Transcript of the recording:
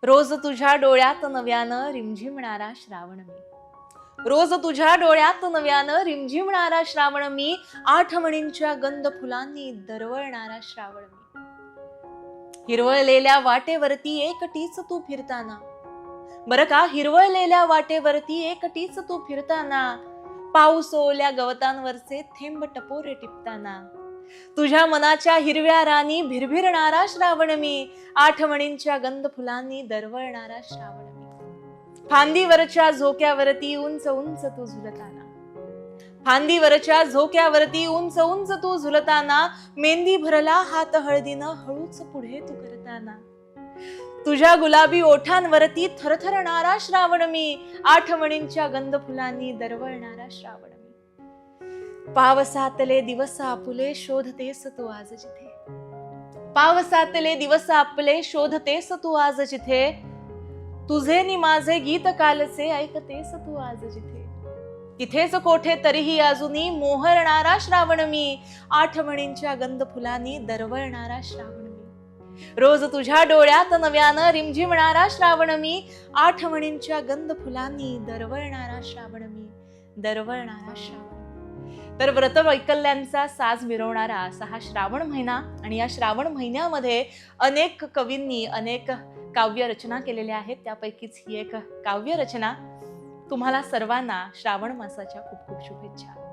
रोज तुझ्या डोळ्यात नव्यानं रिमझिमणारा श्रावण मी. रोज तुझ्या डोळ्यात नव्यानं रिमझिमणारा श्रावण मी. आठवणींच्या गंध फुलांनी दरवळणारा श्रावण मी. हिरवळलेल्या वाटेवरती एकटीच तू फिरताना, बरं का, हिरवळलेल्या वाटेवरती एकटीच तू फिरताना, पाऊस ओल्या गवतांवरचे थेंब टपोरे टिपताना, तुझ्या मनाच्या हिरव्या रानी भिरभिरणारा श्रावण मी. आठवणींच्या गंध फुलांनी दरवळणारा श्रावण मी. फांदीवरच्या झोक्यावरती उंच उंच तू झुलताना, फांदीवरच्या झोक्यावरती उंच उंच तू झुलताना, मेहंदी भरला हात हळदीनं हळूच पुढे तू करताना, तुझ्या गुलाबी ओठांवरती थरथरणारा श्रावण मी. आठवणींच्या गंध फुलांनी दरवळणारा श्रावण मी. पावसातले दिवस आपुले शोधतेस तू आज जिथे, पावसातले दिवस आपले शोधतेस तू आज जिथे, तुझे नि माझे गीत कालचे ऐकतेस तू आज जिथे, तिथेच कोठे तरीही अजूनही मोहरणारा श्रावण मी. आठवणींच्या गंध फुलांनी दरवळणारा श्रावण मी. रोज तुझ्या डोळ्यात नव्यानं रिमझिमणारा श्रावण मी. आठवणींच्या गंध फुलांनी दरवळणारा श्रावण मी, दरवळणारा श्रावण. तर व्रत वैकल्यांचा साज मिरवणारा असा हा श्रावण महिना, आणि या श्रावण महिन्यामध्ये अनेक कवींनी अनेक काव्य रचना केलेल्या आहेत. त्यापैकीच ही एक काव्य रचना. तुम्हाला सर्वांना श्रावण मासाच्या खूप खूप शुभेच्छा.